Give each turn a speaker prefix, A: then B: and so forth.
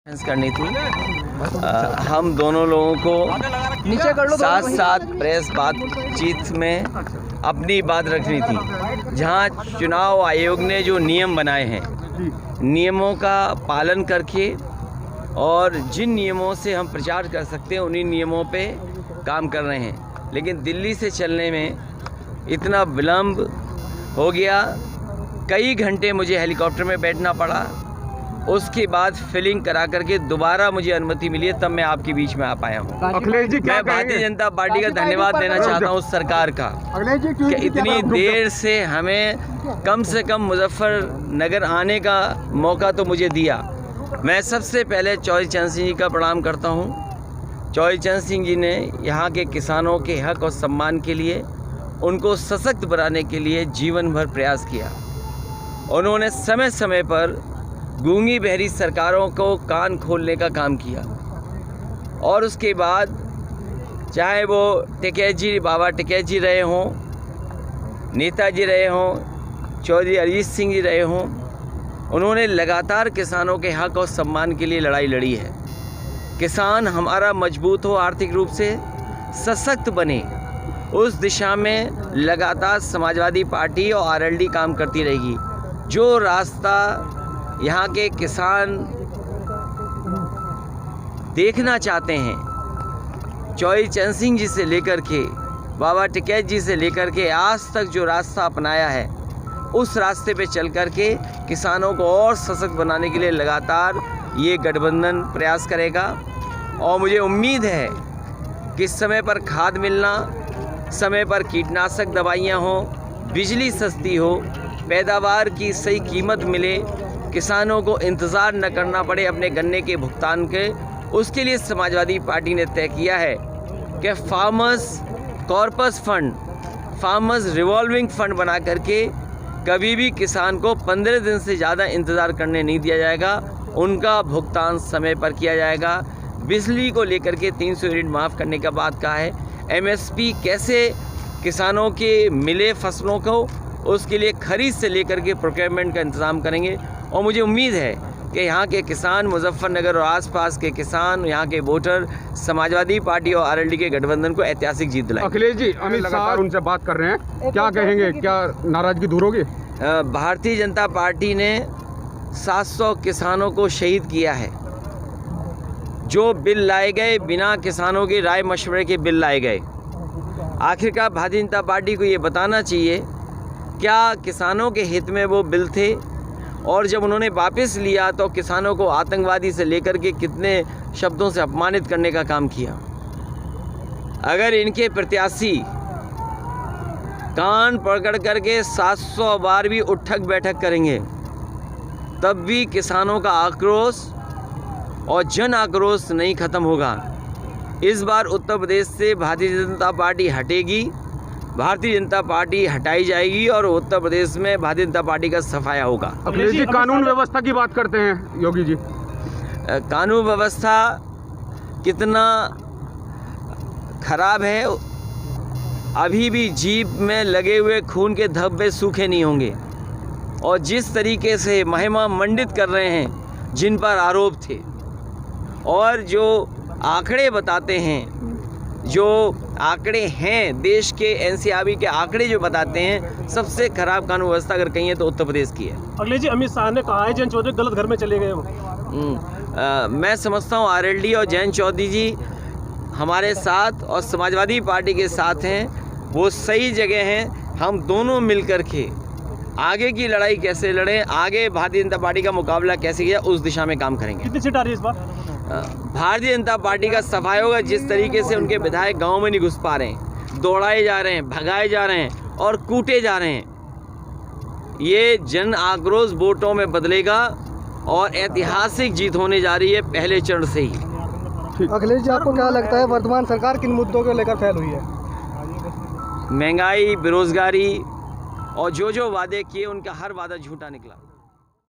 A: करनी थी। हम दोनों लोगों को साथ साथ प्रेस बातचीत में अपनी बात रखनी थी। जहां चुनाव आयोग ने जो नियम बनाए हैं, नियमों का पालन करके और जिन नियमों से हम प्रचार कर सकते हैं उन्हीं नियमों पे काम कर रहे हैं। लेकिन दिल्ली से चलने में इतना विलम्ब हो गया, कई घंटे मुझे हेलीकॉप्टर में बैठना पड़ा। उसके बाद फिलिंग करा करके दोबारा मुझे अनुमति मिली है, तब मैं आपके बीच में आ पाया हूँ।
B: अखिलेश जी,
A: मैं भारतीय जनता पार्टी का धन्यवाद देना चाहता हूँ सरकार का कि इतनी देर से हमें कम से कम मुजफ्फरनगर आने का मौका तो मुझे दिया। मैं सबसे पहले चौधरी चरण सिंह जी का प्रणाम करता हूँ। चौधरी चरण सिंह जी ने यहाँ के किसानों के हक और सम्मान के लिए, उनको सशक्त बनाने के लिए जीवन भर प्रयास किया। उन्होंने समय समय पर गूंगी बहरी सरकारों को कान खोलने का काम किया और उसके बाद चाहे वो टिकैत जी, बाबा टिकैत जी रहे हों, नेताजी रहे हों, चौधरी अरिजीत सिंह जी रहे हों, उन्होंने लगातार किसानों के हक और सम्मान के लिए लड़ाई लड़ी है। किसान हमारा मजबूत हो, आर्थिक रूप से सशक्त बने, उस दिशा में लगातार समाजवादी पार्टी और आरएलडी काम करती रहेगी। जो रास्ता यहाँ के किसान देखना चाहते हैं, चौधरी चरण सिंह जी से लेकर के बाबा टिकैत जी से लेकर के आज तक जो रास्ता अपनाया है, उस रास्ते पे चल कर के किसानों को और सशक्त बनाने के लिए लगातार ये गठबंधन प्रयास करेगा। और मुझे उम्मीद है कि समय पर खाद मिलना, समय पर कीटनाशक दवाइयाँ हों, बिजली सस्ती हो, पैदावार की सही कीमत मिले, किसानों को इंतज़ार न करना पड़े अपने गन्ने के भुगतान के, उसके लिए समाजवादी पार्टी ने तय किया है कि farmers corpus fund, farmers revolving fund बना करके कभी भी किसान को 15 दिन से ज़्यादा इंतज़ार करने नहीं दिया जाएगा। उनका भुगतान समय पर किया जाएगा। बिजली को लेकर के 300 यूनिट माफ़ करने का बात कहा है। एमएसपी कैसे किसानों के मिले फसलों को, उसके लिए खरीद से लेकर के प्रोक्योरमेंट का इंतज़ाम करेंगे। और मुझे उम्मीद है कि यहाँ के किसान, मुजफ्फरनगर और आसपास के किसान, यहाँ के वोटर समाजवादी पार्टी और आरएलडी के गठबंधन को ऐतिहासिक जीत दिलाएंगे।
B: अखिलेश जी, अमित शाह उनसे बात कर रहे हैं, क्या कहेंगे? क्या नाराजगी दूर होगी?
A: भारतीय जनता पार्टी ने 700 किसानों को शहीद किया है। जो बिल लाए गए बिना किसानों के राय मशवरे के बिल लाए गए। आखिरकार भारतीय जनता पार्टी को ये बताना चाहिए क्या किसानों के हित में वो बिल थे, और जब उन्होंने वापस लिया तो किसानों को आतंकवादी से लेकर के कितने शब्दों से अपमानित करने का काम किया। अगर इनके प्रत्याशी कान पकड़ करके 700 बार भी उठक बैठक करेंगे, तब भी किसानों का आक्रोश और जन आक्रोश नहीं खत्म होगा। इस बार उत्तर प्रदेश से भारतीय जनता पार्टी हटेगी, भारतीय जनता पार्टी हटाई जाएगी और उत्तर प्रदेश में भारतीय जनता पार्टी का सफाया होगा।
B: अखिलेश जी, कानून व्यवस्था की बात करते हैं योगी जी।
A: कानून व्यवस्था कितना खराब है, अभी भी जीभ में लगे हुए खून के धब्बे सूखे नहीं होंगे। और जिस तरीके से महिमा मंडित कर रहे हैं जिन पर आरोप थे, और जो आंकड़े बताते हैं, जो आंकड़े हैं देश के एनसीआरबी के आंकड़े जो बताते हैं, सबसे खराब कानून व्यवस्था अगर कहीं है तो उत्तर प्रदेश की है।
C: अखिलेश जी, अमित शाह ने कहा है जयंत चौधरी गलत घर में चले गए हो।
A: मैं समझता हूँ आरएलडी और जयंत चौधरी जी हमारे साथ और समाजवादी पार्टी के साथ हैं, वो सही जगह हैं। हम दोनों मिल कर के आगे की लड़ाई कैसे लड़ें, आगे भारतीय जनता पार्टी का मुकाबला कैसे किया, उस दिशा में काम करेंगे।
C: कितनी सीट आ रही है इस बार?
A: भारतीय जनता पार्टी का सफाया होगा। जिस तरीके से उनके विधायक गांव में नहीं घुस पा रहे हैं, दौड़ाए जा रहे हैं, भगाए जा रहे हैं और कूटे जा रहे हैं, ये जन आक्रोश वोटों में बदलेगा और ऐतिहासिक जीत होने जा रही है पहले चरण से ही।
D: अखिलेश जी, आपको क्या लगता है वर्तमान सरकार किन मुद्दों को लेकर फेल हुई है?
A: महंगाई, बेरोजगारी और जो वादे किए उनका हर वादा झूठा निकला।